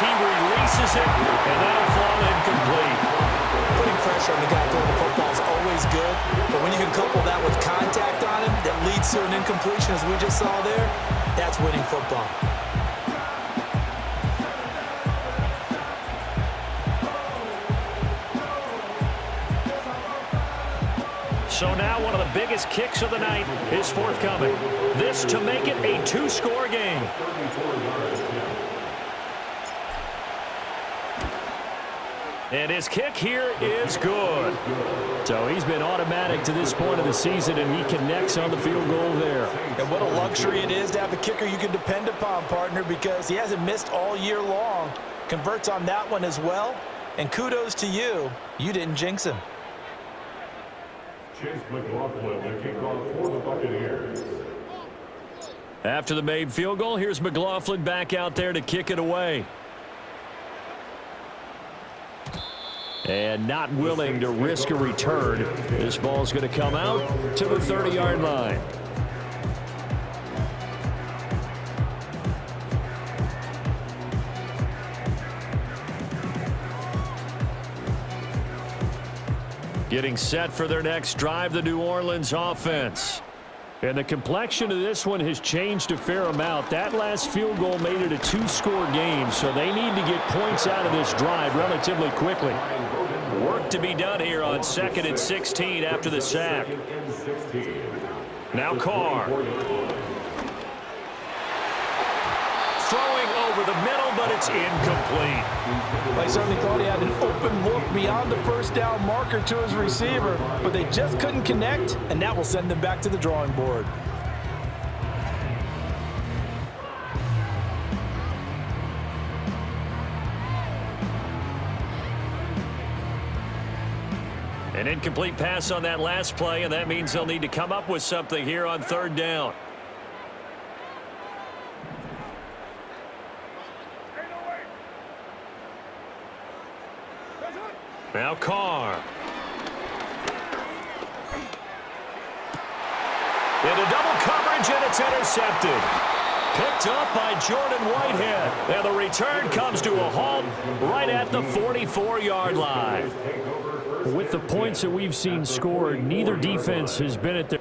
He releases it, and that'll fall incomplete. Putting pressure on the guy throwing the football is always good, but when you can couple that with contact on him that leads to an incompletion, as we just saw there, that's winning football. So now one of the biggest kicks of the night is forthcoming. This to make it a two-score game. And his kick here is good. So he's been automatic to this point of the season, and he connects on the field goal there. And what a luxury it is to have a kicker you can depend upon, partner, because he hasn't missed all year long. Converts on that one as well. And kudos to you. You didn't jinx him. After the made field goal, here's McLaughlin back out there to kick it away. And not willing to risk a return. This ball's going to come out to the 30-yard line. Getting set for their next drive, the New Orleans offense. And the complexion of this one has changed a fair amount. That last field goal made it a two-score game, so they need to get points out of this drive relatively quickly. Work to be done here on 2nd and 16 after the sack. Now Carr. Throwing over the middle, but it's incomplete. I certainly thought he had an open look beyond the first down marker to his receiver, but they just couldn't connect, and that will send them back to the drawing board. An incomplete pass on that last play, and that means they'll need to come up with something here on 3rd down. Now Carr. Into double coverage, and it's intercepted. Picked up by Jordan Whitehead. And the return comes to a halt right at the 44-yard line. With the points that we've seen scored, neither defense has been at their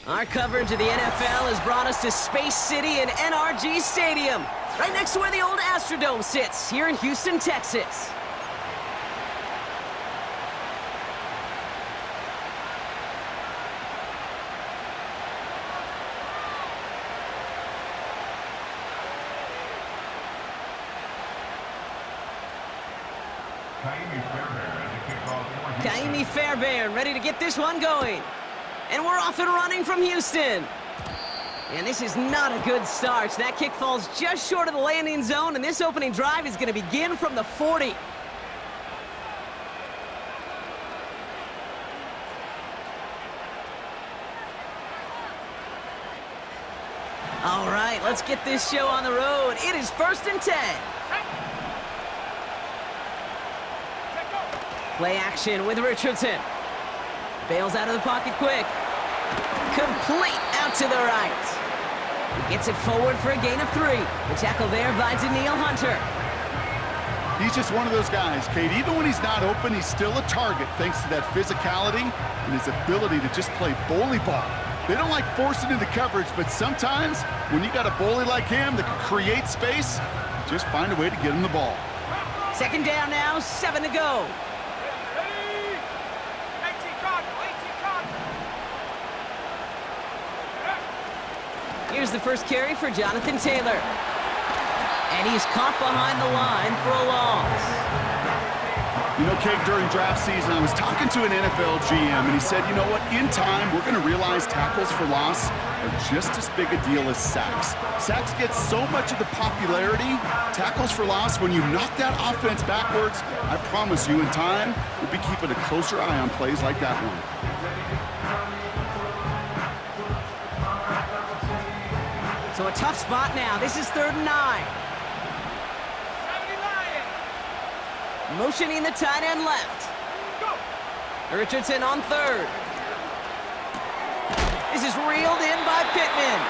Our coverage of the NFL has brought us to Space City and NRG Stadium, right next to where the old Astrodome sits, here in Houston, Texas. Kaimi Fairbairn ready to get this one going. And we're off and running from Houston. And this is not a good start. That kick falls just short of the landing zone, and this opening drive is going to begin from the 40. All right, let's get this show on the road. It is 1st and 10. Play action with Richardson. Bails out of the pocket quick. Complete out to the right. He gets it forward for a gain of 3. The tackle there by Daniil Hunter. He's just one of those guys, Kate. Even when he's not open, he's still a target thanks to that physicality and his ability to just play bully ball. They don't like forcing into coverage, but sometimes when you got a bully like him that can create space, just find a way to get him the ball. 2nd down now, 7 to go. Here's the first carry for Jonathan Taylor. And he's caught behind the line for a loss. You know, Kate, during draft season, I was talking to an NFL GM, and he said, you know what, in time, we're going to realize tackles for loss are just as big a deal as sacks. Sacks get so much of the popularity. Tackles for loss, when you knock that offense backwards, I promise you, in time, we'll be keeping a closer eye on plays like that one. So a tough spot now. This is 3rd and 9. Motioning the tight end left. Richardson on 3rd. This is reeled in by Pittman.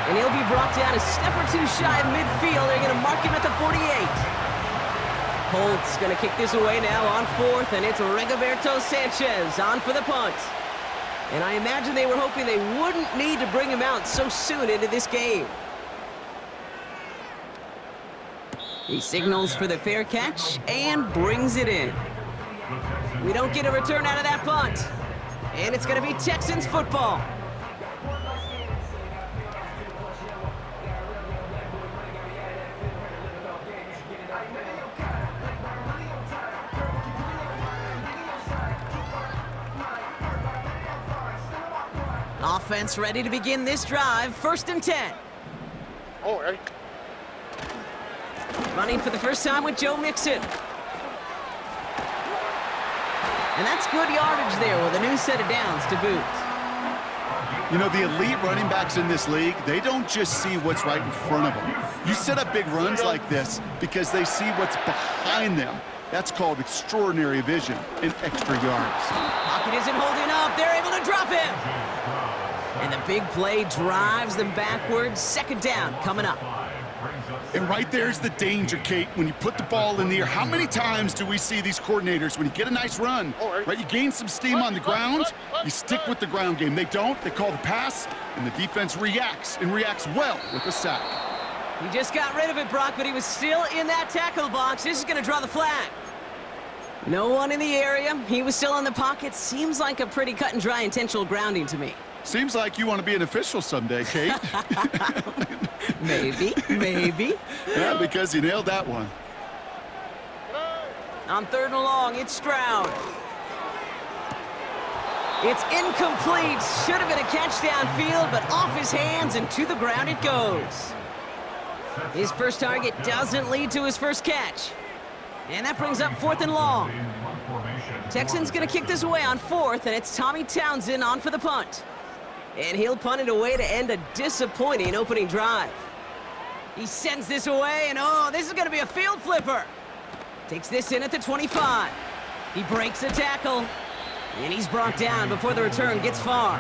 And he'll be brought down a step or two shy of midfield. They're going to mark him at the 48. Colts going to kick this away now on 4th, and it's Rigoberto Sanchez on for the punt. And I imagine they were hoping they wouldn't need to bring him out so soon into this game. He signals for the fair catch and brings it in. We don't get a return out of that punt. And it's going to be Texans football. Offense ready to begin this drive. 1st and 10. All right. Running for the first time with Joe Mixon. And that's good yardage there with a new set of downs to boot. You know, the elite running backs in this league, they don't just see what's right in front of them. You set up big runs like this because they see what's behind them. That's called extraordinary vision and extra yards. Pocket isn't holding up. They're able to drop him. And the big play drives them backwards. 2nd down coming up. And right there's the danger, Kate, when you put the ball in the air. How many times do we see these coordinators, when you get a nice run, right, you gain some steam on the ground, you stick with the ground game. They don't, they call the pass, and the defense reacts, and reacts well with a sack. He just got rid of it, Brock, but he was still in that tackle box. This is going to draw the flag. No one in the area. He was still in the pocket. Seems like a pretty cut and dry intentional grounding to me. Seems like you want to be an official someday, Kate. Maybe. Yeah, because you nailed that one. On 3rd and long, it's Stroud. It's incomplete. Should have been a catch downfield, but off his hands and to the ground it goes. His first target doesn't lead to his first catch. And that brings up 4th and long. Texans going to kick this away on 4th, and it's Tommy Townsend on for the punt. And he'll punt it away to end a disappointing opening drive. He sends this away, and oh, this is going to be a field flipper. Takes this in at the 25. He breaks a tackle, and he's brought down before the return gets far.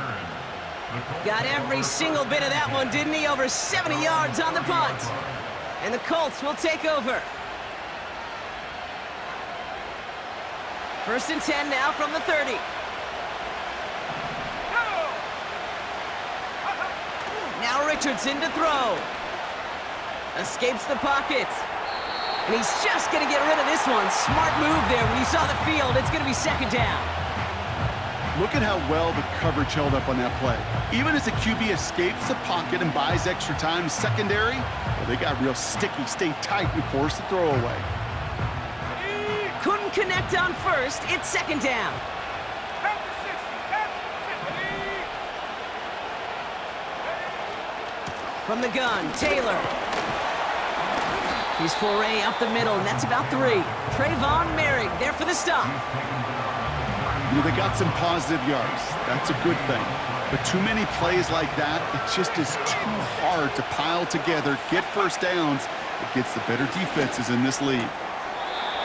Got every single bit of that one, didn't he? Over 70 yards on the punt. And the Colts will take over. 1st and 10 now from the 30. Now Richardson to throw. Escapes the pocket. And he's just going to get rid of this one. Smart move there. When you saw the field, it's going to be 2nd down. Look at how well the coverage held up on that play. Even as the QB escapes the pocket and buys extra time secondary, well, they got real sticky, stay tight, and force the throwaway. Couldn't connect on 1st. It's 2nd down. From the gun, Taylor. He's foray up the middle, and that's about 3. Trayvon Merrick there for the stop. You know, they got some positive yards. That's a good thing. But too many plays like that, it just is too hard to pile together, get first downs against the better defenses in this league.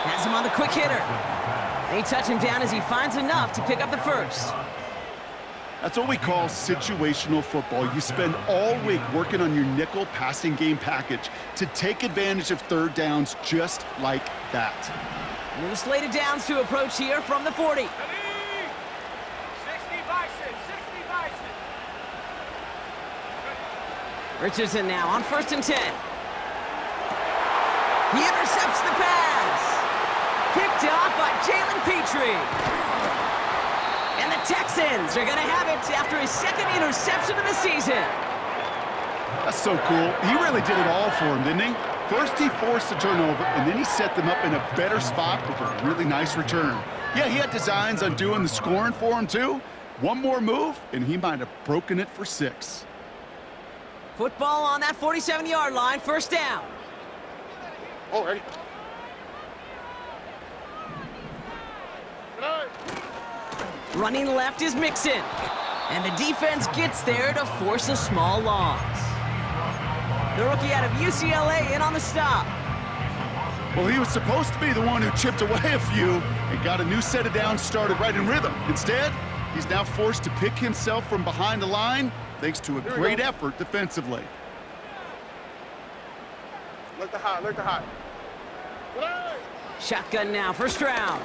Has him on the quick hitter. They touch him down as he finds enough to pick up the first. That's what we call situational football. You spend all week working on your nickel passing game package to take advantage of 3rd downs just like that. New slated downs to approach here from the 40. Richardson now on 1st and 10. He intercepts the pass. Picked off by Jalen Petrie. And the Texans are going to have it after his 2nd interception of the season. That's so cool. He really did it all for him, didn't he? First he forced the turnover, and then he set them up in a better spot with a really nice return. Yeah, he had designs on doing the scoring for him, too. One more move, and he might have broken it for 6. Football on that 47-yard line, 1st down. Oh, ready. Running left is Mixon. And the defense gets there to force a small loss. The rookie out of UCLA in on the stop. Well, he was supposed to be the one who chipped away a few and got a new set of downs started right in rhythm. Instead, he's now forced to pick himself from behind the line thanks to a great effort defensively. Look the hot. Shotgun now for Stroud.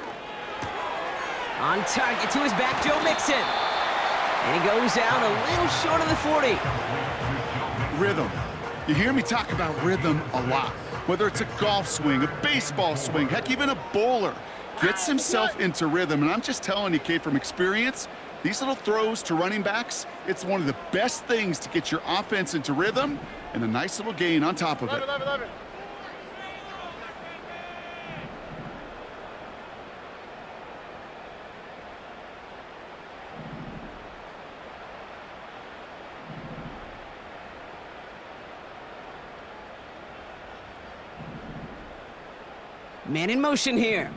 On target to his back, Joe Mixon. And he goes out a little short of the 40. Rhythm. You hear me talk about rhythm a lot. Whether it's a golf swing, a baseball swing, heck, even a bowler gets himself into rhythm. And I'm just telling you, Kate, from experience, these little throws to running backs, it's one of the best things to get your offense into rhythm and a nice little gain on top of it. Love it. Man in motion here.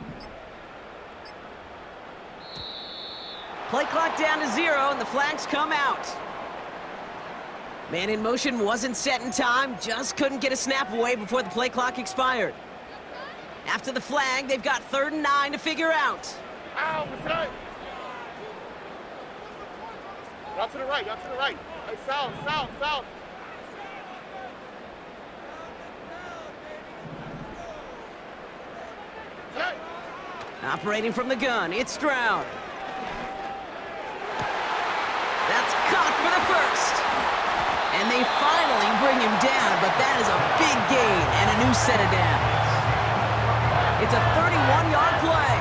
Play clock down to 0, and the flags come out. Man in motion wasn't set in time, just couldn't get a snap away before the play clock expired. After the flag, they've got 3rd and 9 to figure out. Ow, right. Out to the right. Hey, south. Hey. Operating from the gun, it's Stroud. That's caught for the first. And they finally bring him down, but that is a big new set of downs. It's a 31-yard play,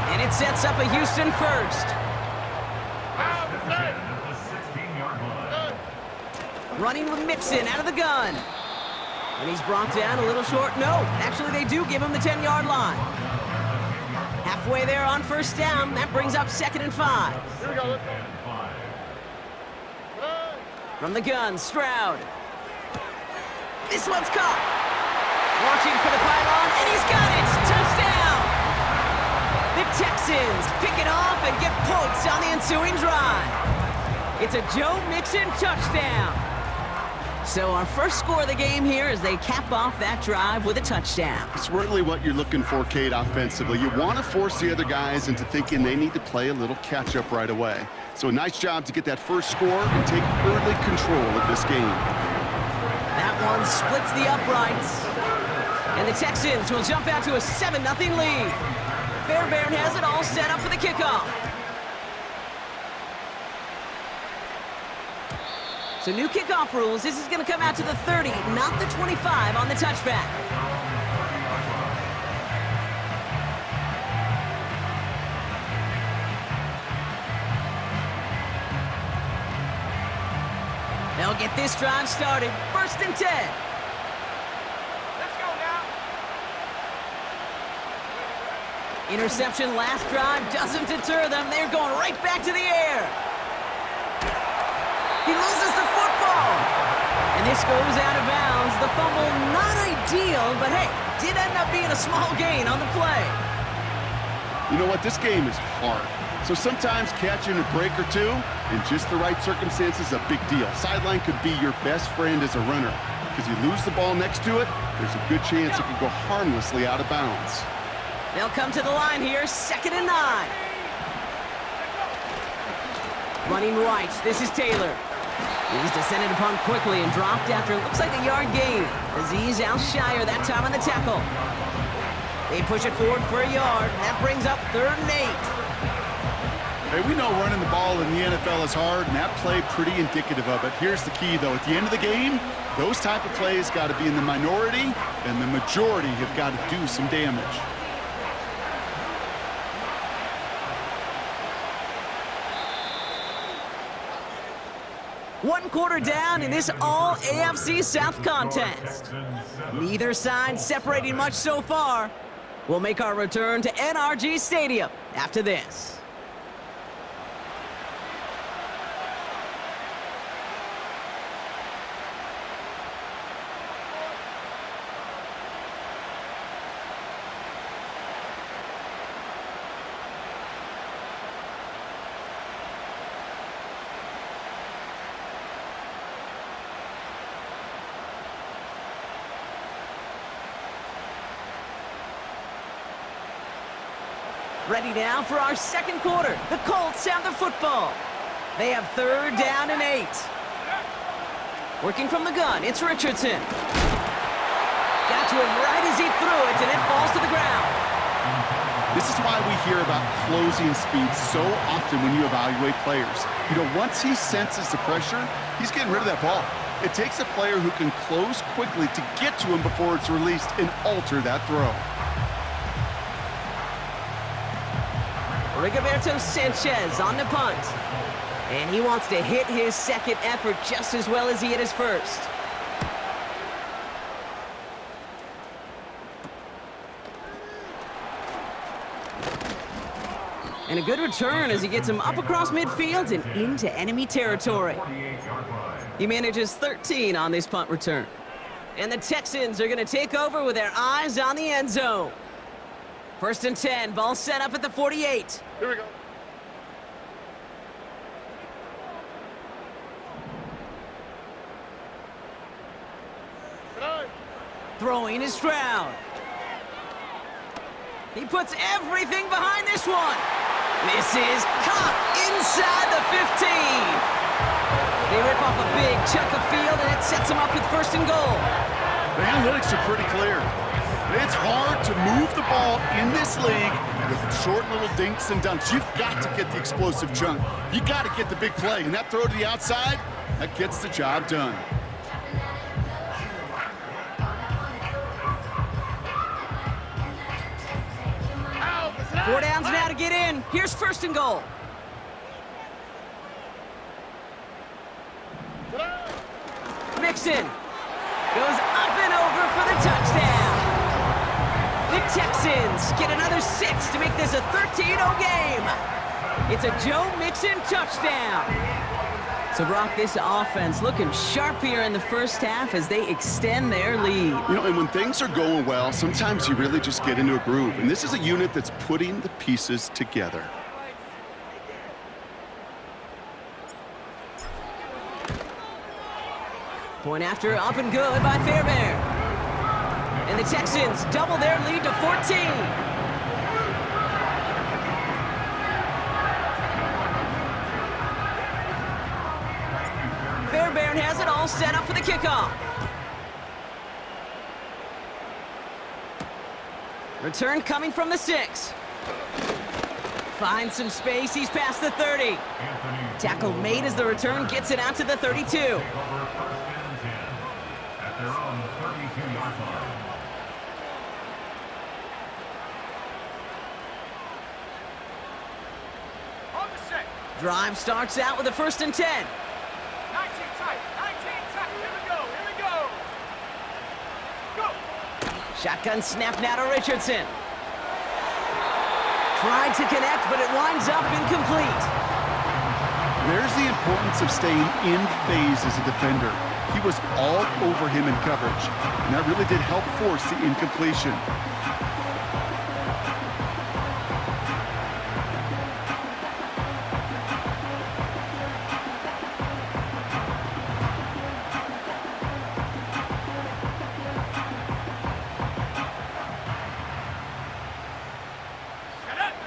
and it sets up a Houston first. Running with Mixon out of the gun. And he's brought down a little short. No, actually they do give him the 10-yard line. Halfway there on first down. That brings up 2nd and 5. Here we go. Let's go. From the gun, Stroud. This one's caught. Launching for the pylon, and he's got it. Touchdown! The Texans pick it off and get points on the ensuing drive. It's a Joe Mixon touchdown. So our first score of the game here as they cap off that drive with a touchdown. It's really what you're looking for, Kate, offensively. You want to force the other guys into thinking they need to play a little catch-up right away. So a nice job to get that first score and take early control of this game. That one splits the uprights. And the Texans will jump out to a 7-0 lead. Fairbairn has it all set up for the kickoff. So new kickoff rules. This is going to come out to the 30, not the 25 on the touchback. They'll get this drive started. 1st and 10. Let's go now. Interception last drive doesn't deter them. They're going right back to the air. He loses the football. And this goes out of bounds. The fumble, not ideal, but hey, did end up being a small gain on the play. You know what? This game is hard. So sometimes catching a break or two in just the right circumstances is a big deal. Sideline could be your best friend as a runner because you lose the ball next to it, there's a good chance it could go harmlessly out of bounds. They'll come to the line here, 2nd and 9. Running right, this is Taylor. He's descended upon quickly and dropped after it looks like a yard gain. Azeez Al-Shire that time on the tackle. They push it forward for a yard, and that brings up 3rd and 8. Hey, we know running the ball in the NFL is hard, and that play pretty indicative of it. Here's the key, though. At the end of the game, those type of plays got to be in the minority, and the majority have got to do some damage. One quarter down in this all-AFC South contest. Neither side separating much so far. We'll make our return to NRG Stadium after this. Ready now for our second quarter. The Colts have the football. They have 3rd down and 8. Working from the gun, it's Richardson. Got to him right as he threw it, and it falls to the ground. This is why we hear about closing speed so often when you evaluate players. You know, once he senses the pressure, he's getting rid of that ball. It takes a player who can close quickly to get to him before it's released and alter that throw. Rigoberto Sanchez on the punt. And he wants to hit his second effort just as well as he hit his first. And a good return as he gets him up across midfield and into enemy territory. He manages 13 on this punt return. And the Texans are going to take over with their eyes on the end zone. 1st and 10, ball set up at the 48. Here we go. Throwing is Stroud. He puts everything behind this one. This is caught inside the 15. They rip off a big chunk of field, and it sets them up with 1st and goal. The analytics are pretty clear. It's hard to move the ball in this league with short little dinks and dunks. You've got to get the explosive chunk. You got to get the big play, and that throw to the outside, that gets the job done. 4 downs now to get in. Here's 1st and goal. Mixon goes up and over for the touchdown. The Texans get another 6 to make this a 13-0 game. It's a Joe Mixon touchdown. So, Brock, this offense looking sharp here in the first half as they extend their lead. You know, and when things are going well, sometimes you really just get into a groove. And this is a unit that's putting the pieces together. Point after, up and good by Fairbairn. And the Texans double their lead to 14. Fairbairn has it all set up for the kickoff. Return coming from the 6. Finds some space. He's past the 30. Tackle made as the return gets it out to the 32. Drive starts out with a 1st and 10. 19 tight, 19 tight. Here we go, here we go. Go. Shotgun snap now to Richardson. Tried to connect, but it winds up incomplete. There's the importance of staying in phase as a defender. He was all over him in coverage, and that really did help force the incompletion.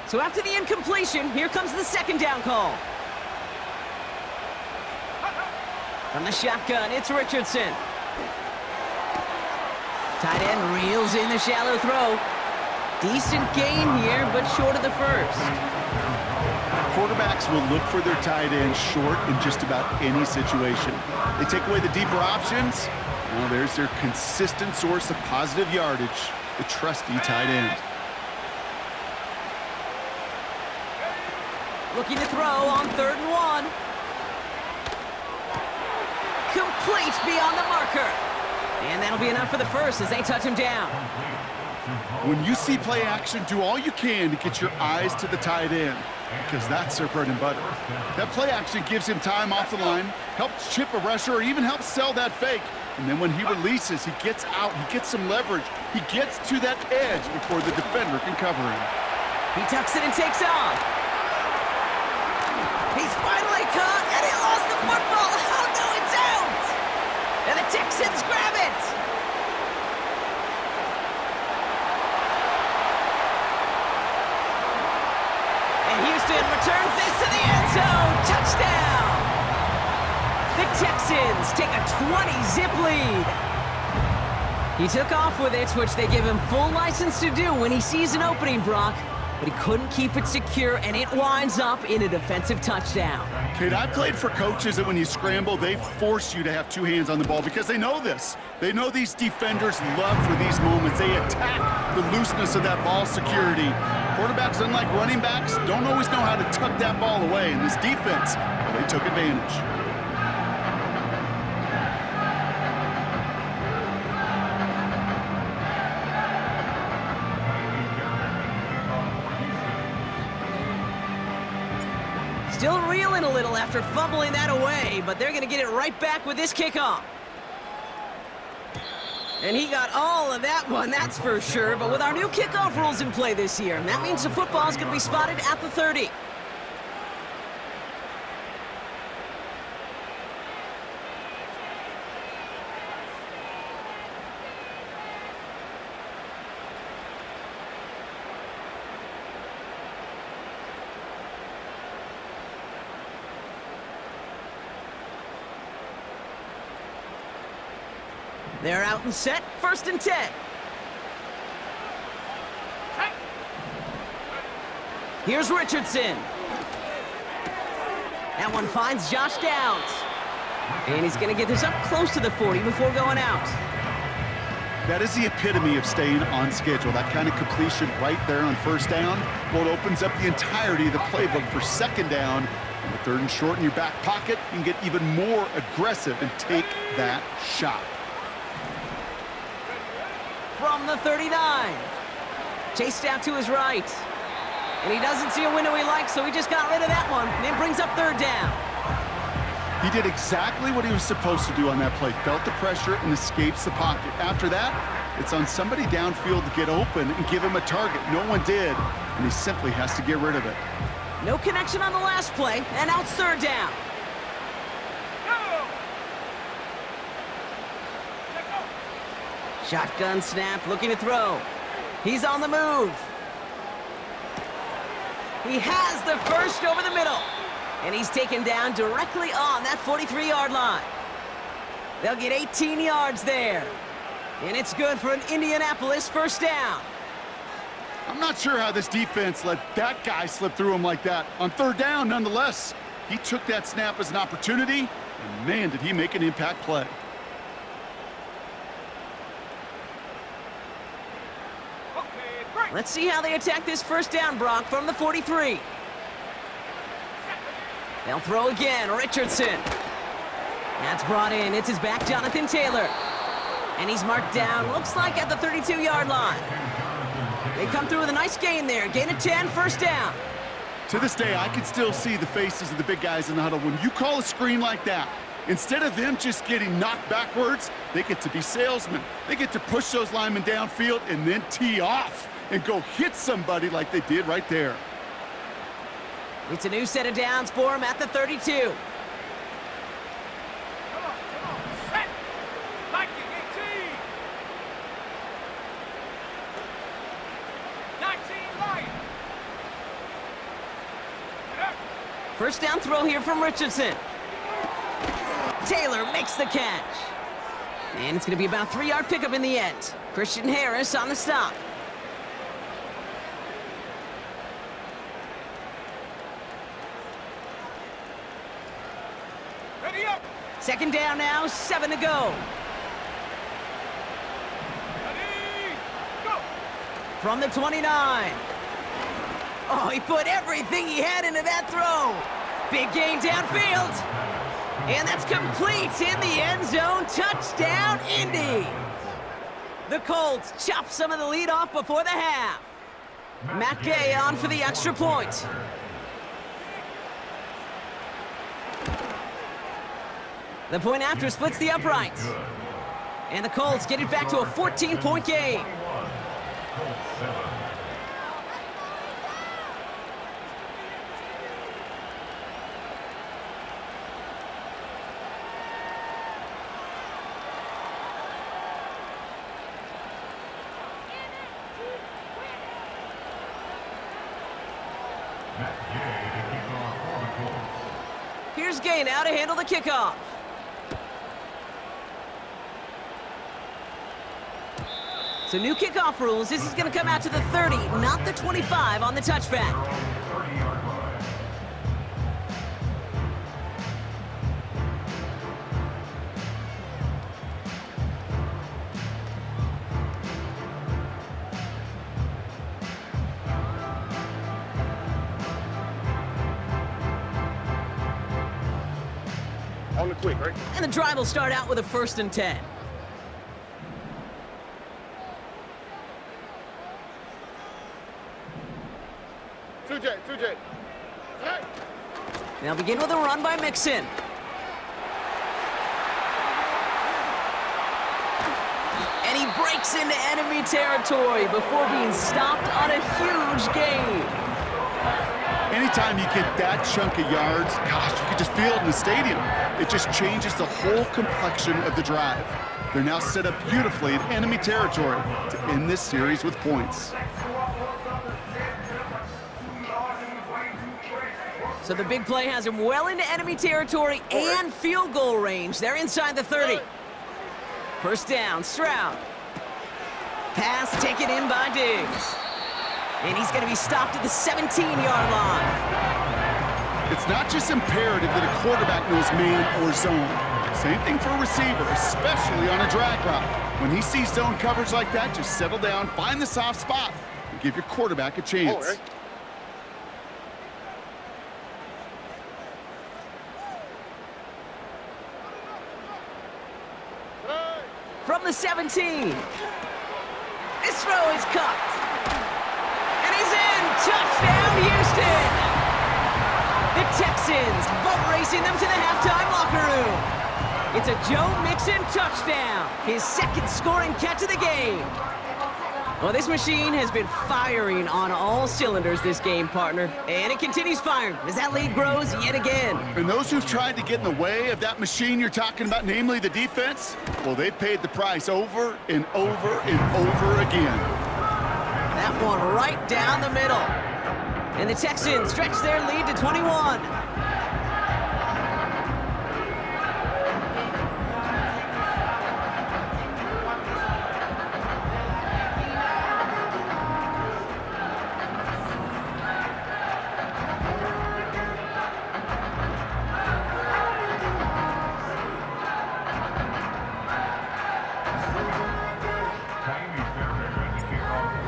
So after the incompletion, here comes the 2nd down call. From the shotgun, it's Richardson. Tight end reels in the shallow throw. Decent gain here, but short of the 1st. Quarterbacks will look for their tight end short in just about any situation. They take away the deeper options. Well, there's their consistent source of positive yardage, the trusty tight end. Looking to throw on 3rd and 1. Complete beyond the marker. And that'll be enough for the 1st as they touch him down. When you see play action, do all you can to get your eyes to the tight end, because that's their bread and butter. That play action gives him time off the line, helps chip a rusher, or even helps sell that fake. And then when he releases, he gets out, he gets some leverage. He gets to that edge before the defender can cover him. He tucks it and takes off. He's finally caught, and he lost the football. Oh, no, it's out! And the Texans grab it! And Houston returns this to the end zone. Touchdown! The Texans take a 20-zip lead. He took off with it, which they give him full license to do when he sees an opening, Brock. But he couldn't keep it secure, and it winds up in a defensive touchdown. Kate, I played for coaches that when you scramble, they force you to have 2 hands on the ball because they know this. They know these defenders love for these moments. They attack the looseness of that ball security. Quarterbacks, unlike running backs, don't always know how to tuck that ball away. In this defense, well, they took advantage. Still reeling a little after fumbling that away, but they're going to get it right back with this kickoff. And he got all of that one, that's for sure. But with our new kickoff rules in play this year, that means the football is going to be spotted at the 30. They're out and set, 1st and 10. Here's Richardson. That one finds Josh Downs. And he's going to get this up close to the 40 before going out. That is the epitome of staying on schedule. That kind of completion right there on first down. Well, it opens up the entirety of the playbook for second down. And the third and short in your back pocket, you can get even more aggressive and take that shot. From the 39. Chased out to his right. And he doesn't see a window he likes, so he just got rid of that one. And it brings up third down. He did exactly what he was supposed to do on that play. Felt the pressure and escapes the pocket. After that, it's on somebody downfield to get open and give him a target. No one did, and he simply has to get rid of it. No connection on the last play, and now it's third down. Shotgun snap, looking to throw. He's on the move. He has the first over the middle. And he's taken down directly on that 43-yard line. They'll get 18 yards there. And it's good for an Indianapolis first down. I'm not sure how this defense let that guy slip through him like that. On third down, nonetheless, he took that snap as an opportunity, and man, did he make an impact play. Let's see how they attack this first down, Brock, from the 43. They'll throw again, Richardson. That's brought in. It's his back, Jonathan Taylor. And he's marked down, looks like at the 32-yard line. They come through with a nice gain there. Gain of 10, first down. To this day, I can still see the faces of the big guys in the huddle. When you call a screen like that, instead of them just getting knocked backwards, they get to be salesmen. They get to push those linemen downfield and then tee off and go hit somebody like they did right there. It's a new set of downs for him at the 32. Come on, set. Like it, 18. 19 line. First down throw here from Richardson. Taylor makes the catch. And it's going to be about a 3-yard pickup in the end. Christian Harris on the stop. Ready up. Second down now, 7 to go. Ready, go. From the 29. Oh, he put everything he had into that throw. Big gain downfield. And that's complete in the end zone. Touchdown, Indy. The Colts chop some of the lead off before the half. Matt Gay on for the extra point. The point after splits the uprights. And the Colts get it back to a 14-point game. Here's Gay now to handle the kickoff. So new kickoff rules. This is going to come out to the 30, not the 25 on the touchback. On the quick, right? And the drive will start out with a 1st and 10. Two J. Hey. They'll begin with a run by Mixon. And he breaks into enemy territory before being stopped on a huge gain. Anytime you get that chunk of yards, gosh, you can just feel it in the stadium. It just changes the whole complexion of the drive. They're now set up beautifully in enemy territory to end this series with points. So the big play has him well into enemy territory and field goal range. They're inside the 30. First down, Stroud. Pass taken in by Diggs. And he's going to be stopped at the 17-yard line. It's not just imperative that a quarterback knows man or zone. Same thing for a receiver, especially on a drag route. When he sees zone coverage like that, just settle down, find the soft spot, and give your quarterback a chance. From the 17. This throw is cut. And he's in. Touchdown, Houston. The Texans boat racing them to the halftime locker room. It's a Joe Mixon touchdown. His second scoring catch of the game. Well, this machine has been firing on all cylinders this game, partner. And it continues firing as that lead grows yet again. And those who've tried to get in the way of that machine you're talking about, namely the defense, well, they've paid the price over and over and over again. That one right down the middle. And the Texans stretch their lead to 21.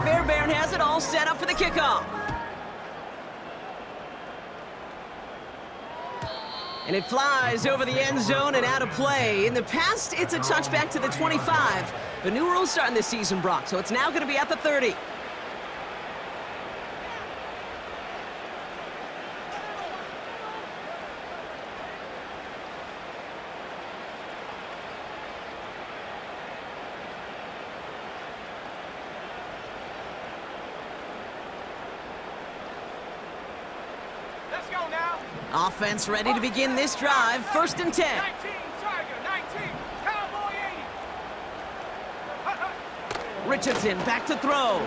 Fairbairn has it all set up for the kickoff. And it flies over the end zone and out of play. In the past, it's a touchback to the 25. The new rules starting this season, Brock, so it's now going to be at the 30. Let's go now. Offense ready to begin this drive. 1st and 10. 19, Tiger, 19, Cowboy 80. Richardson back to throw.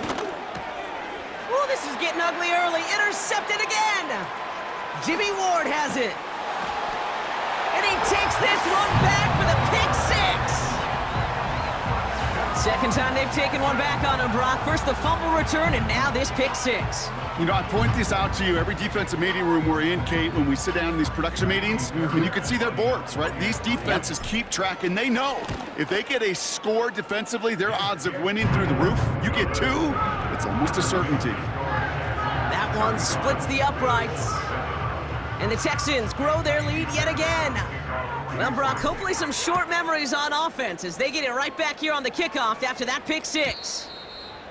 Oh, this is getting ugly early. Intercepted again. Jimmy Ward has it. And he takes this one back for the pick 6. Second time they've taken one back on him, Brock. First the fumble return, and now this pick 6. You know, I point this out to you every defensive meeting room we're in, Kate, when we sit down in these production meetings, and you can see their boards, right? These defenses keep track, and they know if they get a score defensively, their odds of winning through the roof. You get 2, it's almost a certainty. That one splits the uprights. And the Texans grow their lead yet again. Well, Brock, hopefully some short memories on offense as they get it right back here on the kickoff after that pick 6.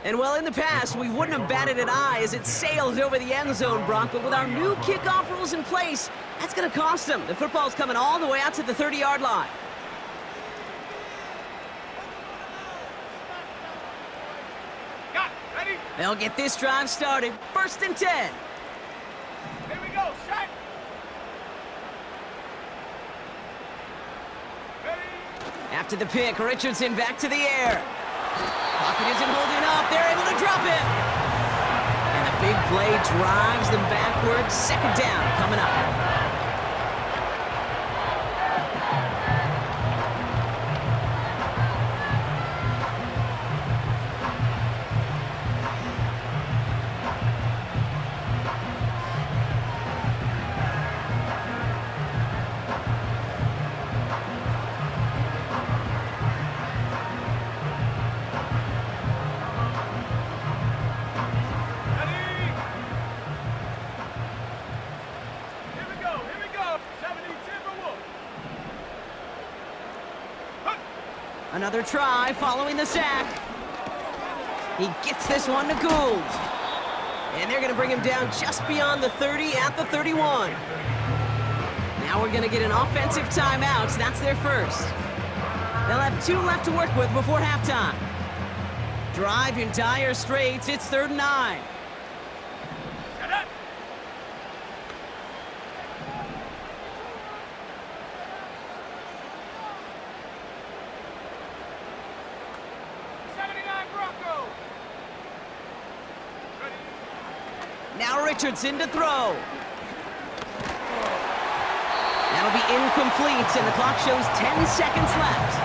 And, well, in the past, we wouldn't have batted an eye as it sails over the end zone, Brock. But with our new kickoff rules in place, that's going to cost them. The football's coming all the way out to the 30-yard line. Got it. Ready? They'll get this drive started. 1st and 10. Here we go. Set. Ready? After the pick, Richardson back to the air. Pocket isn't holding up. They're able to drop it. And the big play drives them backwards. 2nd down coming up. Another try following the sack. He gets this one to Gould. And they're going to bring him down just beyond the 30 at the 31. Now we're going to get an offensive timeout. So that's their first. They'll have 2 left to work with before halftime. Drive in dire straits. It's 3rd and 9. Set up. Now Richardson to throw. That'll be incomplete, and the clock shows 10 seconds left.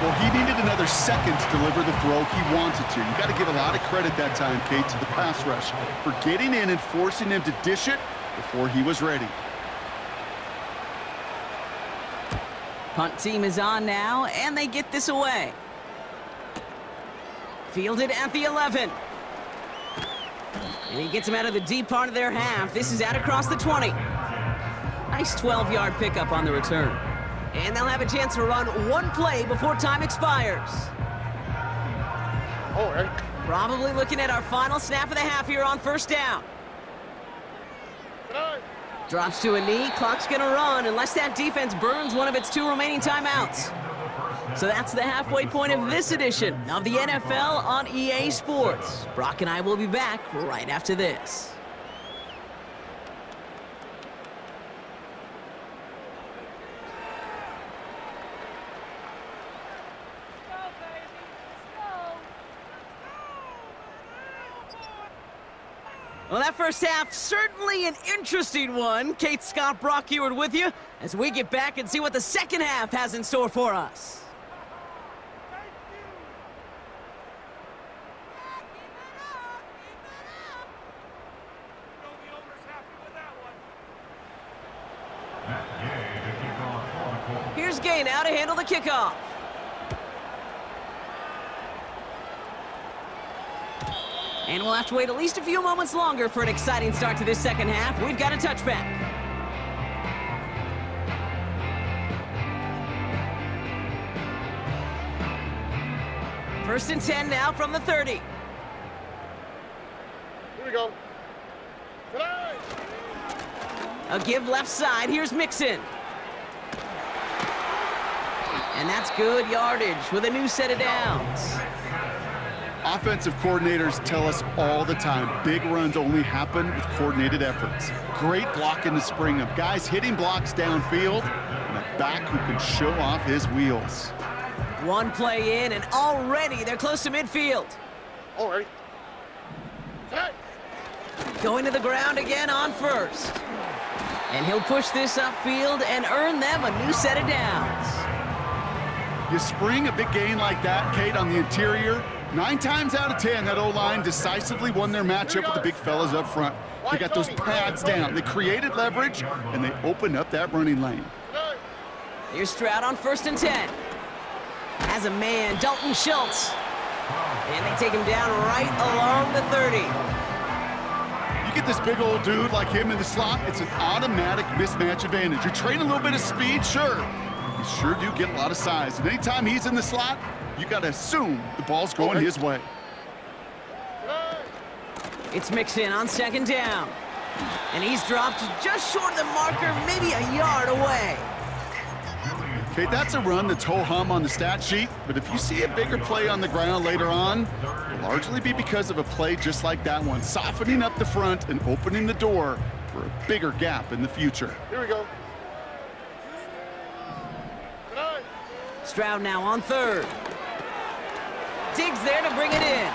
Well, he needed another second to deliver the throw he wanted to. You got to give a lot of credit that time, Kate, to the pass rush for getting in and forcing him to dish it before he was ready. Punt team is on now, and they get this away. Fielded at the 11. And he gets him out of the deep part of their half. This is out across the 20. Nice 12-yard pickup on the return. And they'll have a chance to run one play before time expires. Probably looking at our final snap of the half here on first down. Drops to a knee, clock's gonna run unless that defense burns one of its 2 remaining timeouts. So that's the halfway point of this edition of the NFL on EA Sports. Brock and I will be back right after this. Well, that first half, certainly an interesting one. Kate, Scott, Brock Eward with you as we get back and see what the second half has in store for us. Here's Gay now to handle the kickoff. And we'll have to wait at least a few moments longer for an exciting start to this second half. We've got a touchback. First and 10 now from the 30. Here we go. A give left side. Here's Mixon. And that's good yardage with a new set of downs. Offensive coordinators tell us all the time, big runs only happen with coordinated efforts. Great blocking to spring them. Guys hitting blocks downfield, and a back who can show off his wheels. One play in, and already they're close to midfield. Already. Going to the ground again on first. And he'll push this upfield and earn them a new set of downs. You spring a big gain like that, Kate, on the interior, 9 times out of 10, that O-line decisively won their matchup with the big fellas up front. They got those pads down. They created leverage, and they opened up that running lane. Here's Stroud on first and 10. Has a man, Dalton Schultz. And they take him down right along the 30. You get this big old dude like him in the slot, it's an automatic mismatch advantage. You train a little bit of speed, sure. You sure do get a lot of size. And anytime he's in the slot, you got to assume the ball's going his way. It's Mixon on second down. And he's dropped just short of the marker, maybe a yard away. Okay, that's a run that's ho-hum on the stat sheet, but if you see a bigger play on the ground later on, it'll largely be because of a play just like that one, softening up the front and opening the door for a bigger gap in the future. Here we go. Stroud now on third. Diggs there to bring it in.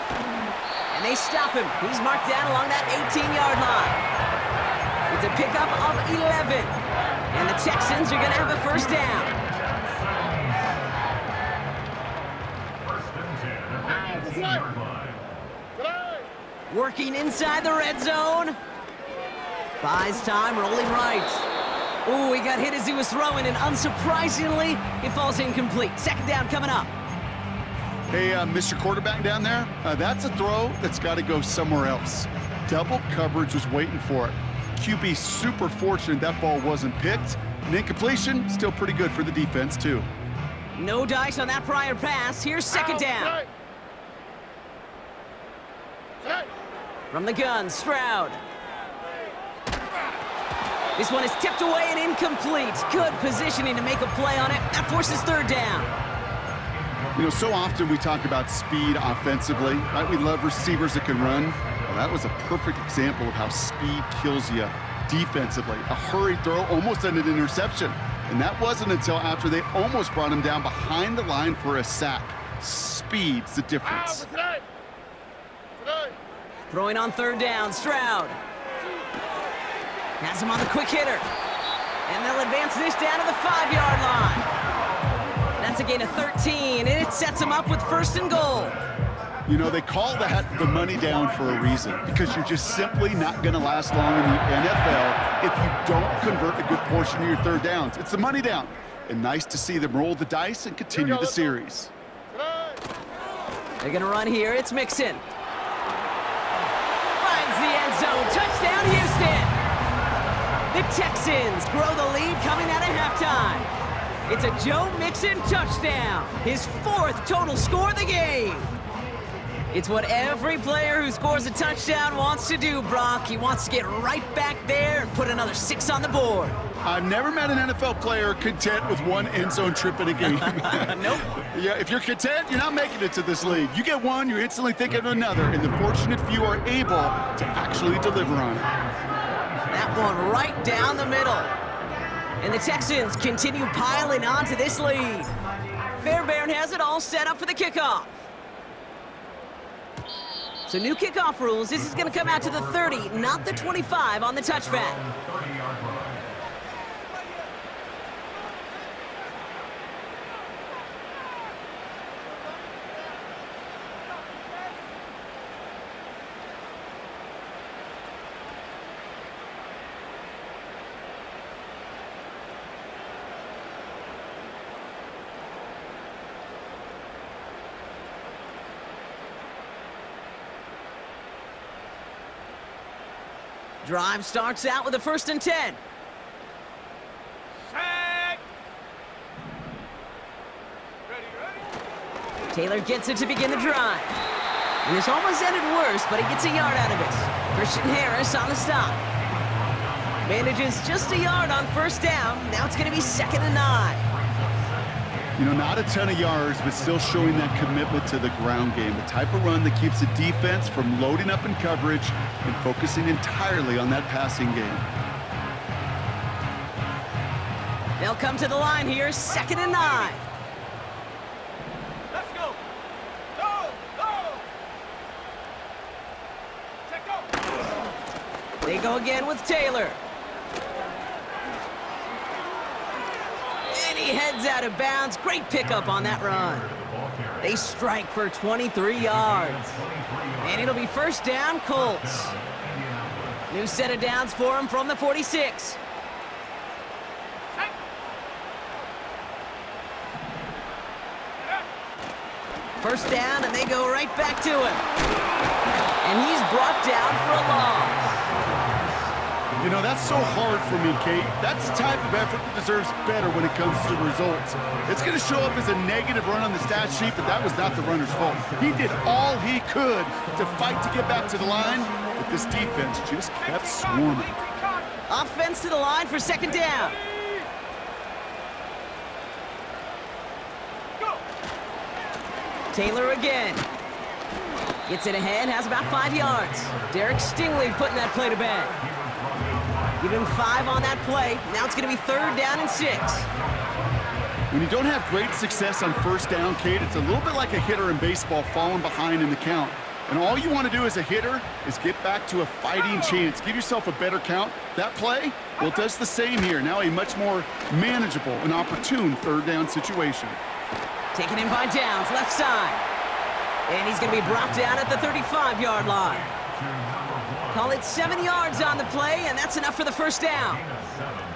And they stop him. He's marked down along that 18-yard line. It's a pickup of 11. And the Texans are going to have a first down. Working inside the red zone. Buys time, rolling right. Ooh, he got hit as he was throwing, and unsurprisingly, it falls incomplete. Second down coming up. Hey, Mr. Quarterback down there, that's a throw that's got to go somewhere else. Double coverage was waiting for it. QB super fortunate that ball wasn't picked. And incompletion, still pretty good for the defense, too. No dice on that prior pass. Here's second down. From the gun, Stroud. This one is tipped away and incomplete. Good positioning to make a play on it. That forces third down. You know, so often we talk about speed offensively, right? We love receivers that can run. Well, that was a perfect example of how speed kills you defensively. A hurried throw almost ended an interception. And that wasn't until after they almost brought him down behind the line for a sack. Speed's the difference. Throwing on third down, Stroud. Has him on the quick hitter. And they'll advance this down to the 5-yard line. That's a gain of 13, and it sets them up with first and goal. You know, they call that the money down for a reason, because you're just simply not going to last long in the NFL if you don't convert a good portion of your third downs. It's the money down. And nice to see them roll the dice and continue the series. They're going to run here. It's Mixon. Finds the end zone. Touchdown, Houston. The Texans grow the lead coming out of halftime. It's a Joe Mixon touchdown. His 4th total score of the game. It's what every player who scores a touchdown wants to do, Brock. He wants to get right back there and put another 6 on the board. I've never met an NFL player content with one end zone trip in a game. Nope. Yeah, if you're content, you're not making it to this league. You get one, you're instantly thinking of another, and the fortunate few are able to actually deliver on it. That one right down the middle. And the Texans continue piling on to this lead. Fairbairn has it all set up for the kickoff. So new kickoff rules. This is going to come out to the 30, not the 25 on the touchback. Drive starts out with a 1st and 10. Set. Ready. Taylor gets it to begin the drive. And this almost ended worse, but he gets a yard out of it. Christian Harris on the stop. Manages just a yard on 1st down. Now it's going to be 2nd and 9. You know, not a ton of yards, but still showing that commitment to the ground game. The type of run that keeps the defense from loading up in coverage and focusing entirely on that passing game. They'll come to the line here, 2nd and 9. Let's go. Go. Check go. They go again with Taylor. And he heads out of bounds. Great pickup on that run. They strike for 23 yards. And it'll be 1st down, Colts. New set of downs for him from the 46. First down, and they go right back to him. And he's brought down for a loss. You know, that's so hard for me, Kate. That's the type of effort that deserves better when it comes to results. It's going to show up as a negative run on the stat sheet, but that was not the runner's fault. He did all he could to fight to get back to the line, but this defense just kept swarming. Offense to the line for 2nd down. Taylor again. Gets it ahead, has about 5 yards. Derek Stingley putting that play to bed. Give him 5 on that play. Now it's going to be 3rd down and 6. When you don't have great success on 1st down, Kate, it's a little bit like a hitter in baseball falling behind in the count. And all you want to do as a hitter is get back to a fighting chance. Give yourself a better count. That play, well, it does the same here. Now a much more manageable and opportune 3rd down situation. Taken in by Downs, left side. And he's going to be brought down at the 35-yard line. Call it 7 yards on the play, and that's enough for the 1st down.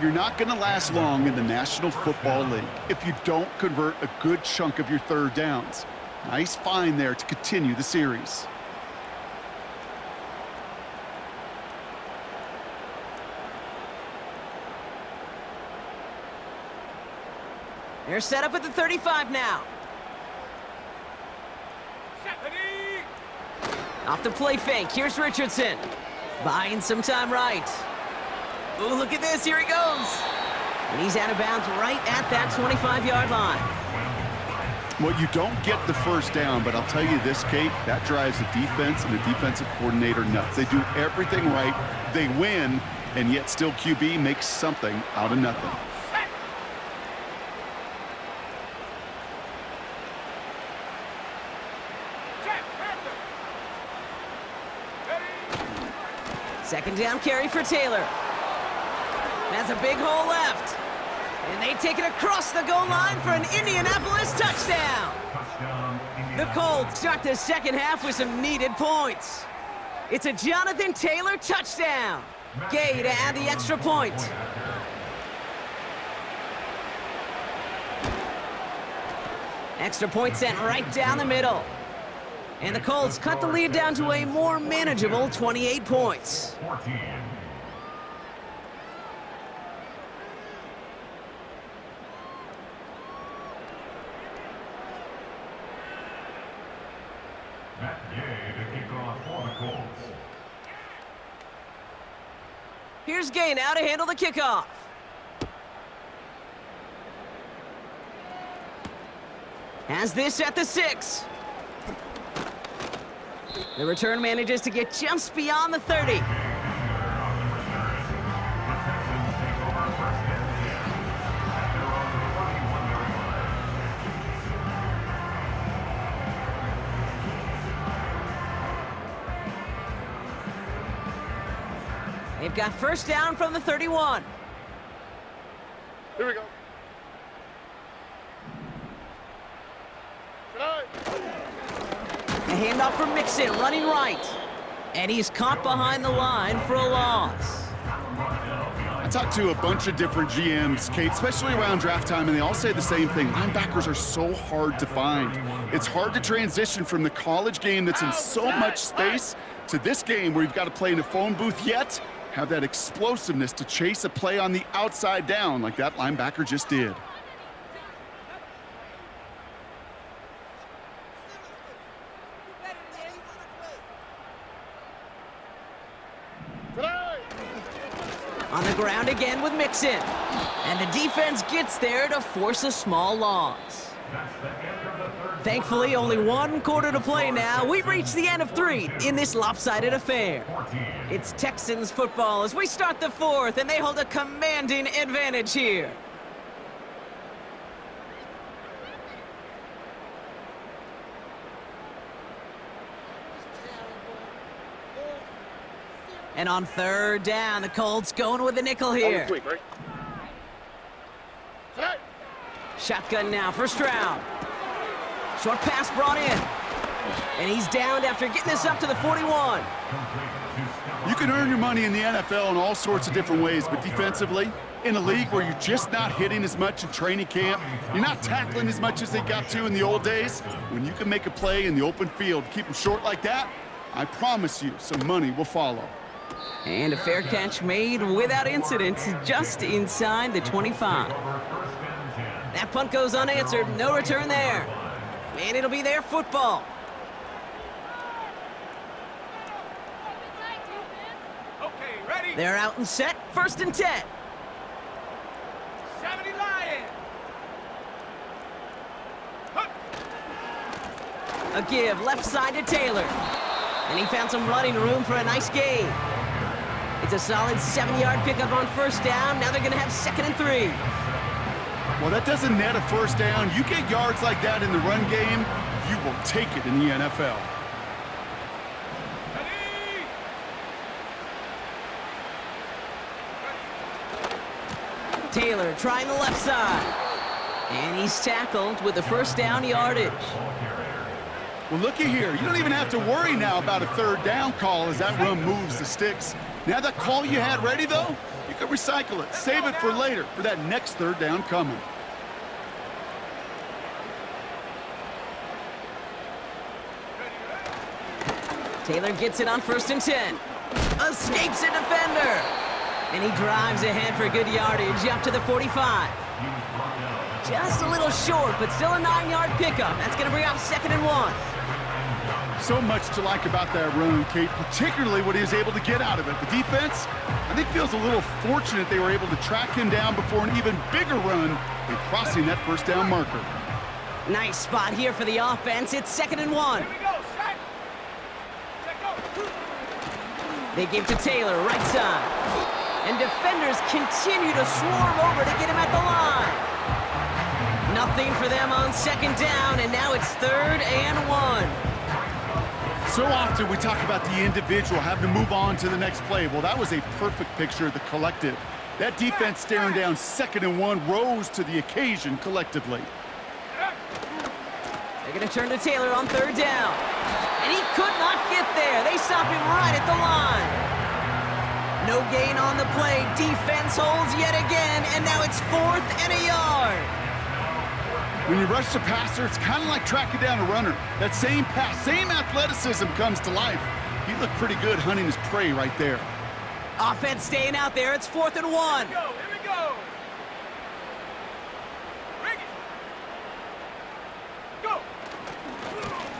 You're not going to last long in the National Football League if you don't convert a good chunk of your 3rd downs. Nice find there to continue the series. They're set up at the 35 now. Off the play fake, here's Richardson. Buying some time right. Oh, look at this, here he goes. And he's out of bounds right at that 25-yard line. Well, you don't get the 1st down, but I'll tell you this, Kate, that drives the defense and the defensive coordinator nuts. They do everything right, they win, and yet still QB makes something out of nothing. Second down carry for Taylor. That's a big hole left. And they take it across the goal line for an Indianapolis touchdown. The Colts start the 2nd half with some needed points. It's a Jonathan Taylor touchdown. Gay to add the extra point. Extra point sent right down the middle. And the Colts cut the lead down to a more manageable 28 points. 14. Matt Gay to kick off for the Colts. Here's Gay now to handle the kickoff. Has this at the 6. The return manages to get just beyond the 30. They've got first down from the 31. Here we go. A handoff from Mixon, running right. And he's caught behind the line for a loss. I talked to a bunch of different GMs, Kate, especially around draft time, and they all say the same thing. Linebackers are so hard to find. It's hard to transition from the college game that's in so much space to this game where you've got to play in a phone booth, yet have that explosiveness to chase a play on the outside down like that linebacker just did. On the ground again with Mixon. And the defense gets there to force a small loss. Thankfully, only one quarter to play now. We've reached the end of 3 in this lopsided affair. It's Texans football as we start the 4th, and they hold a commanding advantage here. And on 3rd down, the Colts going with the nickel here. Shotgun now for Stroud. Short pass brought in. And he's downed after getting this up to the 41. You can earn your money in the NFL in all sorts of different ways, but defensively, in a league where you're just not hitting as much in training camp, you're not tackling as much as they got to in the old days, when you can make a play in the open field, keep them short like that, I promise you some money will follow. And a fair catch made without incident, just inside the 25. That punt goes unanswered, no return there. And it'll be their football. Okay, ready? They're out and set, 1st and 10. 70 Lions. A give, left side to Taylor. And he found some running room for a nice gain. It's a solid 7-yard pickup on 1st down. Now they're going to have 2nd and 3. Well, that doesn't net a 1st down. You get yards like that in the run game, you will take it in the NFL. Taylor trying the left side. And he's tackled with the 1st down yardage. Well, looky here. You don't even have to worry now about a 3rd down call as that run moves the sticks. Now that call you had ready, though, you can recycle it. Save it for later for that next 3rd down coming. Taylor gets it on 1st and 10. Escapes a defender. And he drives ahead for good yardage up to the 45. Just a little short, but still a 9-yard pickup. That's going to bring up 2nd and 1. So much to like about that run, Kate, particularly what he was able to get out of it. The defense, I think, feels a little fortunate they were able to track him down before an even bigger run in crossing that 1st down marker. Nice spot here for the offense. It's 2nd and 1. Here we go, set. Check go. They give to Taylor, right side. And defenders continue to swarm over to get him at the line. Nothing for them on 2nd down, and now it's 3rd and 1. So often we talk about the individual having to move on to the next play. Well, that was a perfect picture of the collective. That defense staring down 2nd and 1 rose to the occasion collectively. They're going to turn to Taylor on 3rd down. And he could not get there. They stop him right at the line. No gain on the play. Defense holds yet again, and now it's 4th and a yard. When you rush the passer, it's kind of like tracking down a runner. That same pass, same athleticism comes to life. He looked pretty good hunting his prey right there. Offense staying out there. It's 4th and 1. Here we go. Bring it. Go.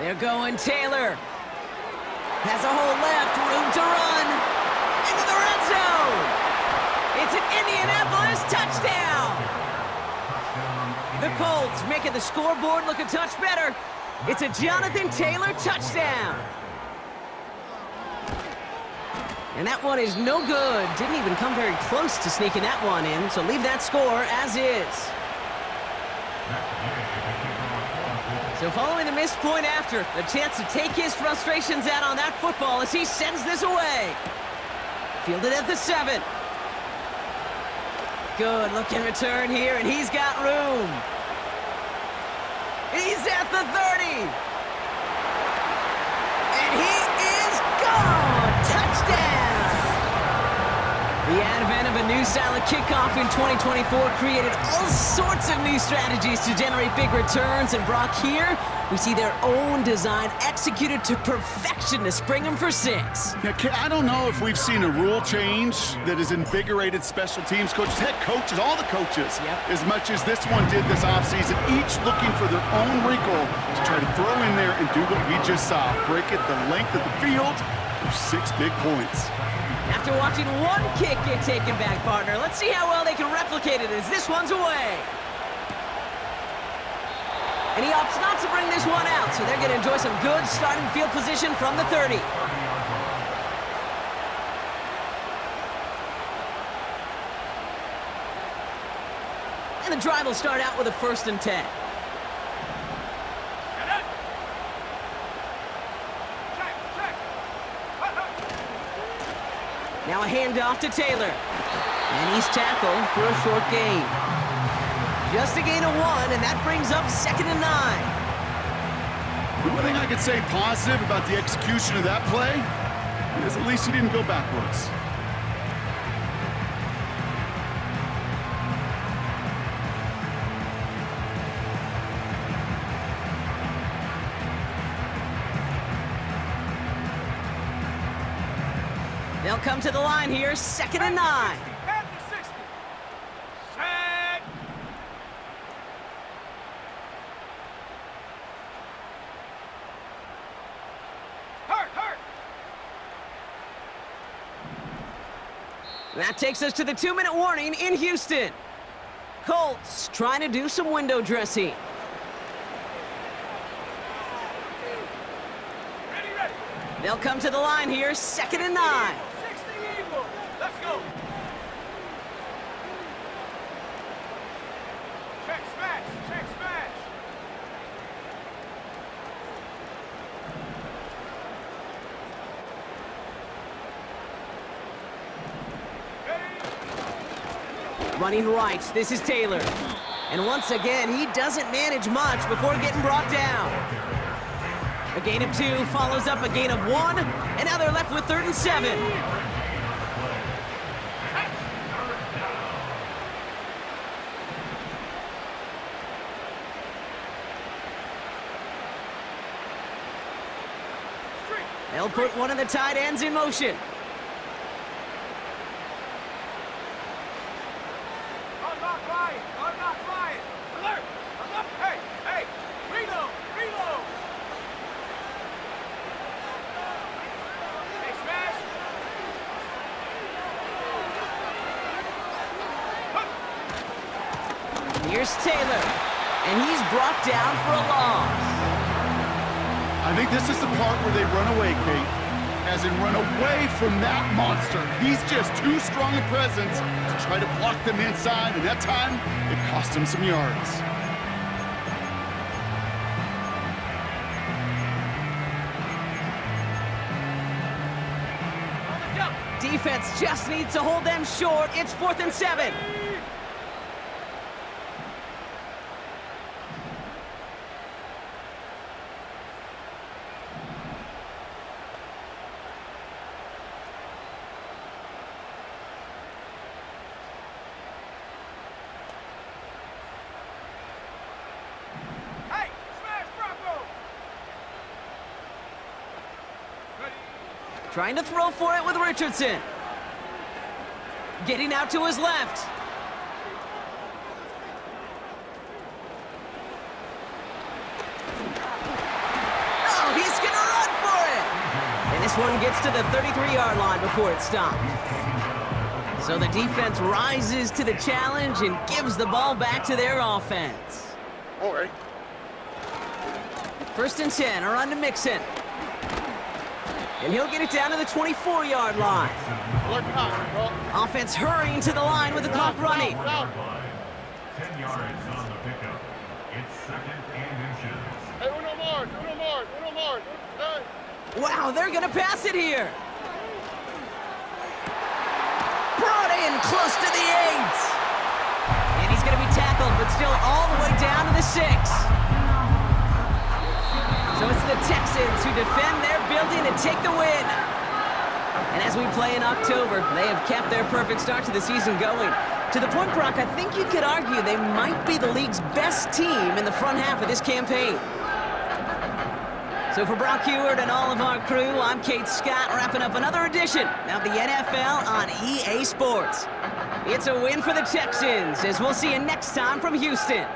They're going Taylor. Has a hole left, room to run. Into the red zone. It's an Indianapolis touchdown. The Colts making the scoreboard look a touch better. It's a Jonathan Taylor touchdown. And that one is no good. Didn't even come very close to sneaking that one in, so leave that score as is. So following the missed point after, a chance to take his frustrations out on that football as he sends this away. Fielded at the 7. Good looking return here, and he's got room. He's at the 30. And he is gone. Touchdown. The advent of a new style of kickoff in 2024 created all sorts of new strategies to generate big returns. And Brock, here we see their own design executed to perfection to spring them for 6. Yeah, I don't know if we've seen a rule change that has invigorated special teams coaches, head coaches, all the coaches, as much as this one did this offseason, each looking for their own wrinkle to try to throw in there and do what we just saw, break it the length of the field for 6 big points. After watching one kick get taken back, partner, let's see how well they can replicate it as this one's away. And he opts not to bring this one out, so they're going to enjoy some good starting field position from the 30. And the drive will start out with a 1st and 10. Now a handoff to Taylor. And he's tackled for a short gain. Just a gain of 1, and that brings up 2nd and 9. The one thing I could say positive about the execution of that play is at least he didn't go backwards. They'll come to the line here, 2nd and 9. At the 60. Set. Hurt. That takes us to the 2-minute warning in Houston. Colts trying to do some window dressing. Ready. They'll come to the line here, 2nd and 9. 60 Eagle. Let's go. Check smash. Running right, this is Taylor. And once again, he doesn't manage much before getting brought down. A gain of 2 follows up a gain of 1, and now they're left with 3rd and 7. They'll put one of the tight ends in motion. Unlock Ryan. Alert. Hey. Reload. Hey, smash. Here's Taylor, and he's brought down for a loss. I think this is the part where they run away, Kate. As in run away from that monster. He's just too strong a presence to try to block them inside, and that time, it cost him some yards. Defense just needs to hold them short. It's 4th and 7. Trying to throw for it with Richardson. Getting out to his left. Oh, he's going to run for it! And this one gets to the 33-yard line before it's stopped. So the defense rises to the challenge and gives the ball back to their offense. All right. 1st and 10, a run to Mixon. And he'll get it down to the 24-yard line. Offense hurrying to the line with the clock running. 10 yards on the pickup. It's 2nd and inches. Hey, uno more. Wow, they're going to pass it here. Brought in close to the 8. And he's going to be tackled, but still all the way down to the 6. So it's the Texans who defend their building and take the win. And as we play in October, they have kept their perfect start to the season going. To the point, Brock, I think you could argue they might be the league's best team in the front half of this campaign. So for Brock Heward and all of our crew, I'm Kate Scott, wrapping up another edition of the NFL on EA Sports. It's a win for the Texans, as we'll see you next time from Houston.